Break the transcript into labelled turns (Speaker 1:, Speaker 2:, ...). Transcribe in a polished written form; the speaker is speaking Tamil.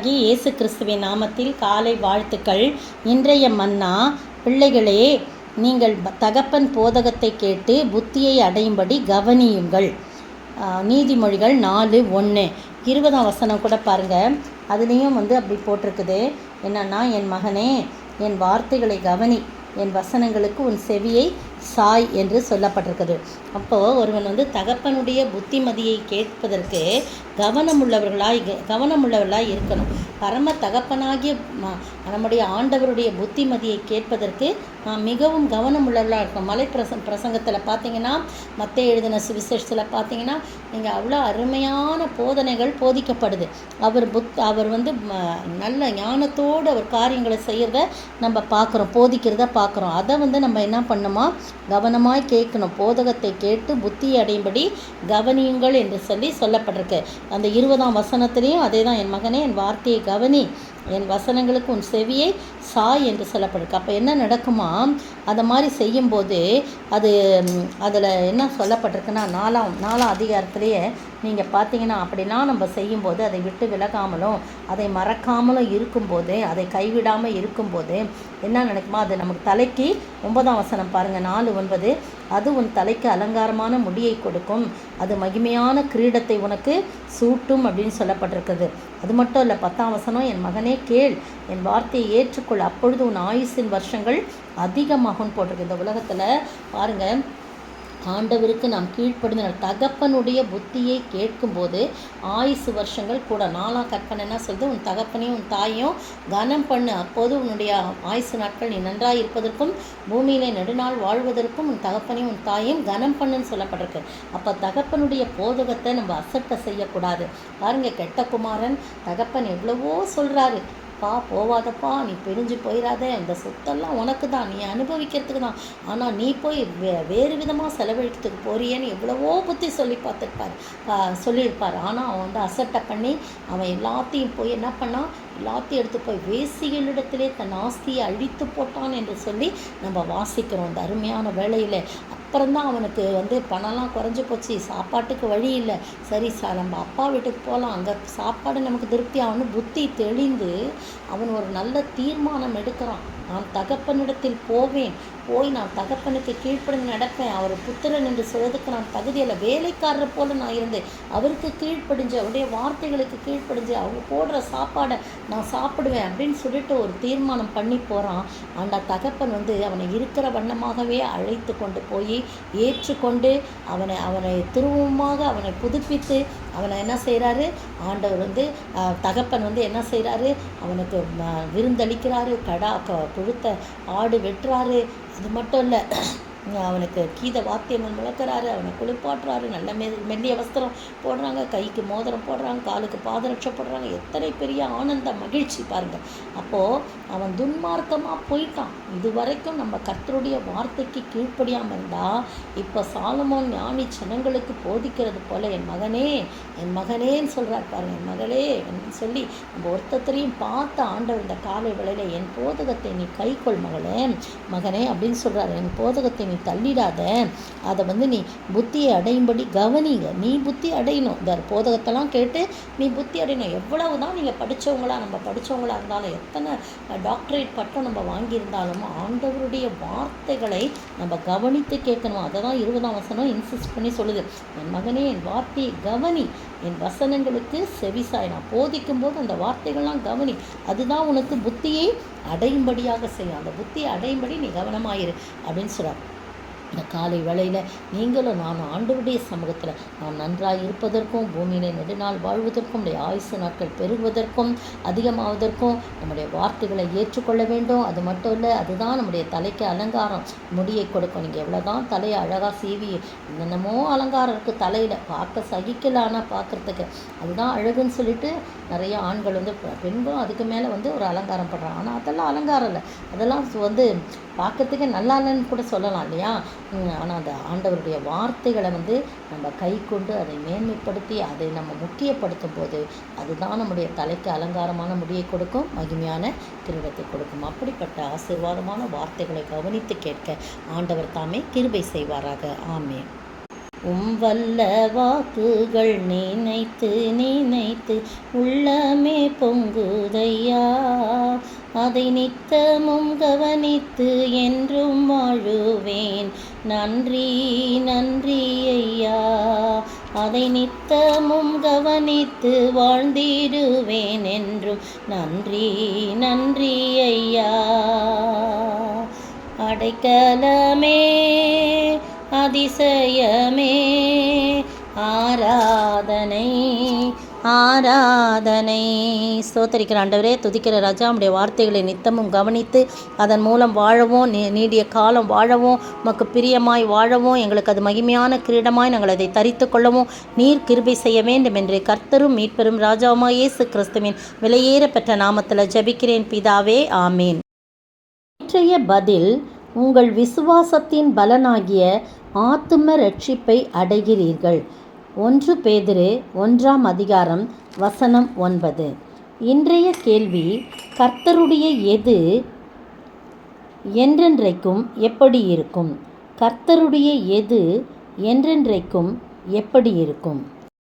Speaker 1: இயேசு கிறிஸ்துவின் நாமத்தில் காலை வாழ்த்துக்கள். இன்றைய மன்னா, பிள்ளைகளே, நீங்கள் தகப்பன் போதகத்தை கேட்டு புத்தியை அடையும்படி கவனியுங்கள். நீதிமொழிகள் 4:1 20ஆம் வசனம் கூட பாருங்கள். அதுலேயும் அப்படி போட்டிருக்குது. என்னன்னா, என் மகனே, என் வார்த்தைகளை கவனி, என் வசனங்களுக்கு உன் செவியை சாய் என்று சொல்லப்பட்டிருக்குது. அப்போது ஒருவன் தகப்பனுடைய புத்திமதியை கேட்பதற்கு கவனமுள்ளவர்களாய் இருக்கணும். பரம தகப்பனாகிய நம்முடைய ஆண்டவருடைய புத்திமதியை கேட்பதற்கு நாம் மிகவும் கவனமுள்ளவர்களாக இருக்கணும். மலை பிரசங்கத்தில் பார்த்தீங்கன்னா, மத்தேயு எழுதின சுவிசேஷத்தில் பார்த்தீங்கன்னா, நீங்கள் அவ்வளோ அருமையான போதனைகள் போதிக்கப்படுது. அவர் நல்ல ஞானத்தோடு அவர் காரியங்களை செய்கிறத நம்ம பார்க்குறோம், போதிக்கிறத பார்க்குறோம். அதை நம்ம என்ன பண்ணணுமா, கவனமாய் கேட்கணும். போதகத்தை கேட்டு புத்தியை அடையும்படி கவனியுங்கள் என்று சொல்லப்பட்டிருக்கு. அந்த 20ஆம் வசனத்திலையும் அதே தான், என் மகனே, என் வார்த்தையை கவனி, என் வசனங்களுக்கு உன் செவியை சாய் என்று சொல்லப்பட்டிருக்கு. அப்போ என்ன நடக்குமா, அதை மாதிரி செய்யும்போது அதில் என்ன சொல்லப்பட்டிருக்குன்னா, 4ஆம் அதிகாரத்திலேயே நீங்கள் பார்த்தீங்கன்னா, அப்படிலாம் நம்ம செய்யும்போது, அதை விட்டு விலகாமலும் அதை மறக்காமலும் இருக்கும்போது, அதை கைவிடாமல் இருக்கும்போது என்ன நடக்குமா, அது நமக்கு தலைக்கு 9ஆம் வசனம் பாருங்கள், 4:9, அது உன் தலைக்கு அலங்காரமான முடியை கொடுக்கும், அது மகிமையான கிரீடத்தை உனக்கு சூட்டும் அப்படின்னு சொல்லப்பட்டிருக்குது. அது மட்டும் இல்லை, 10ஆம் வசனம், என் மகனே கேள், என் வார்த்தையை ஏற்றுக்கொள், அப்பொழுது உன் ஆயுசின் வருஷங்கள் அதிகமாகும்னு போட்டிருக்கு. இந்த உலகத்தில் பாருங்கள், ஆண்டவருக்கு நாம் கீழ்ப்படுத்த தகப்பனுடைய புத்தியை கேட்கும்போது ஆயுசு வருஷங்கள் கூட. 4ஆம் கற்பனை என்ன சொல்லுது, உன் தகப்பனையும் உன் தாயையும் கனம் பண்ணு, அப்போது உன்னுடைய ஆயுசு நாட்கள் நீ நன்றாக இருப்பதற்கும் பூமியிலே நெடுநாள் வாழ்வதற்கும் உன் தகப்பனையும் உன் தாயையும் கனம் பண்ணுன்னு சொல்லப்பட்டிருக்கு. அப்போ தகப்பனுடைய போதகத்தை நம்ம அசட்டை செய்யக்கூடாது. பாருங்கள், கெட்ட குமாரன் தகப்பன் எவ்வளவோ சொல்கிறாரு, போவாதப்பா, நீ பிரிஞ்சு போயிடாத, இந்த சொத்தெல்லாம் உனக்கு தான், நீ அனுபவிக்கிறதுக்கு தான், ஆனால் நீ போய் வேறு விதமாக செலவழிக்கிறதுக்கு போறியேன்னு எவ்வளவோ புத்தி சொல்லியிருப்பார். ஆனால் அவன் அசட்டை பண்ணி அவன் எல்லாத்தையும் போய் என்ன பண்ணான், எல்லாத்தையும் எடுத்து போய் வேசிகளிடத்திலே தன் ஆஸ்தியை அழித்து போட்டான் என்று சொல்லி நம்ம வாசிக்கிறோம் இந்த அருமையான வேளையில். அப்புறம்தான் அவனுக்கு பணம்லாம் குறைஞ்சி போச்சு, சாப்பாட்டுக்கு வழி இல்லை, சரி நம்ம அப்பா வீட்டுக்கு போகலாம், அங்கே சாப்பாடு நமக்கு திருப்தி ஆகணும், புத்தி தெளிந்து அவன் ஒரு நல்ல தீர்மானம் எடுக்கிறான். நான் தகப்பனிடத்தில் போய் நான் தகப்பனுக்கு கீழ்ப்படிந்து நடப்பேன், அவர் புத்திரன் என்று சொல்வதற்கு நான் தகுதியில் வேலைக்காரர் போல நான் இருந்தேன், அவருக்கு கீழ்ப்படிஞ்சு, அவருடைய வார்த்தைகளுக்கு கீழ்ப்படிஞ்சு, அவங்க போடுற சாப்பாடை நான் சாப்பிடுவேன் அப்படின்னு சொல்லிட்டு ஒரு தீர்மானம் பண்ணி போகிறான். அந்த தகப்பன் அவனை இருக்கிற வண்ணமாகவே அழைத்து கொண்டு போய் ஏற்றுக்கொண்டு அவனை திரும்பமாக அவனை புதுப்பித்து அவனை என்ன செய்கிறாரு, ஆண்டவர் தகப்பன் என்ன செய்கிறாரு, அவனுக்கு விருந்தளிக்கிறாரு, கொழுத்த ஆடு வெட்டுறாரு. அது மட்டும் இல்லை, அவனுக்கு கீத வாத்தியங்கள் முழக்கிறாரு, அவனை குளிப்பாட்டுறாரு, நல்ல மெல்லிய வஸ்திரம் போடுறாங்க, கைக்கு மோதிரம் போடுறாங்க, காலுக்கு பாதரட்சை போடுறாங்க. எத்தனை பெரிய ஆனந்த மகிழ்ச்சி பாருங்கள். அப்போது அவன் துன்மார்க்கமாக போயிட்டான். இதுவரைக்கும் நம்ம கர்த்தருடைய வார்த்தைக்கு கீழ்ப்படியாமல் இருந்தால், இப்போ சாலமோன் ஞானி ஜனங்களுக்கு போதிக்கிறது போல், என் மகனேன்னு சொல்கிறார் பாருங்கள், என் மகளே சொல்லி நம்ம ஒருத்தரையும் பார்த்து ஆண்டவர் இந்த காலை வேளையில், என் போதகத்தை நீ கைக்கொள் மகனே அப்படின்னு சொல்கிறார். என் போதகத்தை நீ தள்ளிடாத, அதை நீ புத்தியை அடையும்படி கவனிங்க. நீ புத்தி அடையணும், இந்த போதகத்தெல்லாம் கேட்டு நீ புத்தி அடையணும். எவ்வளவு தான் நீங்கள் நம்ம படித்தவங்களா இருந்தாலும், எத்தனை டாக்டரேட் பட்டம் நம்ம வாங்கியிருந்தாலும், ஆண்டவருடைய வார்த்தைகளை நம்ம கவனித்து கேட்கணும். அதை தான் 20ஆம் வசனம் இன்சிஸ்ட் பண்ணி சொல்லுது, என் மகனே, என் வார்த்தையை கவனி, என் வசனங்களுக்கு செவிசாய். நான் போதிக்கும் போது அந்த வார்த்தைகள்லாம் கவனி, அதுதான் உனக்கு புத்தியை அடையும்படியாக செய்யும். அந்த புத்தியை அடையும்படி நீ கவனமாயிரு அப்படின்னு சொல்கிறார். இந்த காலை வேளையில் நீங்களும் நானும் ஆண்டவருடைய சமூகத்தில் நாம் நன்றாக இருப்பதற்கும், பூமியிலே நெடுநாள் வாழ்வதற்கும், நம்முடைய ஆயுசு நாட்கள் பெருகுவதற்கும் அதிகமாவதற்கும் நம்முடைய வார்த்தைகளை ஏற்றுக்கொள்ள வேண்டும். அது மட்டும் இல்லை, அதுதான் நம்முடைய தலைக்கு அலங்காரம், முடியை கொடுக்கும். நீங்கள் எவ்வளோ தான் தலையை அழகாக சீவி, என்னென்னமோ அலங்காரம் இருக்குது தலையில், பார்க்க சகிக்கல, ஆனால் பார்க்குறதுக்கு அதுதான் அழகுன்னு சொல்லிட்டு நிறைய ஆண்கள் பெண்களும் அதுக்கு மேலே ஒரு அலங்காரம் பண்ணுறாங்க. ஆனால் அதெல்லாம் அலங்காரம் இல்லை, அதெல்லாம் பார்க்கறதுக்கு நல்லா இல்லைன்னு கூட சொல்லலாம் இல்லையா. ஆனால் அந்த ஆண்டவருடைய வார்த்தைகளை நம்ம கை கொண்டு அதை மேன்மைப்படுத்தி அதை நம்ம முக்கியப்படுத்தும் போது அதுதான் நம்முடைய தலைக்கு அலங்காரமான முடியை கொடுக்கும், மகிமையான கிரீடத்தை கொடுக்கும். அப்படிப்பட்ட ஆசீர்வாதமான வார்த்தைகளை கவனித்து கேட்க ஆண்டவர் தாமே கிருபை செய்வாராக. ஆமென். வல்ல வாக்குகள் நினைத்து நினைத்து உள்ளமே பொங்குதையா. அதை நித்தமும் கவனித்து என்றும் வாழுவேன். நன்றி நன்றி ஐயா. அதை நித்தமும் கவனித்து வாழ்ந்திடுவேன் என்றும். நன்றி நன்றி ஐயா. அடைக்கலமே அதிசயமே ஆராதனை ஆராதனை. ஸ்தோத்திரிக்கிற ஆண்டவரே, துதிக்கிற ராஜா, உம்முடைய வார்த்தைகளை நித்தமும் கவனித்து அதன் மூலம் வாழவும், நீடிய காலம் வாழவும், உமக்கு பிரியமாய் வாழவும், எங்களுக்கு அது மகிமையான கிரீடமாய் நாங்கள் அதை தரித்து கொள்ளவும் நீர் கிருபை செய்ய வேண்டும் என்று கர்த்தரும் மீட்பெரும் ராஜாவுமாய் இயேசு கிறிஸ்துவின் விலையேற பெற்ற நாமத்தில் ஜெபிக்கிறேன் பிதாவே, ஆமீன். இன்றைய பதில்: உங்கள் விசுவாசத்தின் பலனாகிய ஆத்தும ரட்சிப்பை அடைகிறீர்கள். 1 பேதுரு 1ஆம் அதிகாரம் வசனம் 9. இன்றைய கேள்வி: கர்த்தருடைய எது என்றென்றைக்கும் எப்படி இருக்கும்? கர்த்தருடைய எது என்றென்றைக்கும் எப்படி இருக்கும்?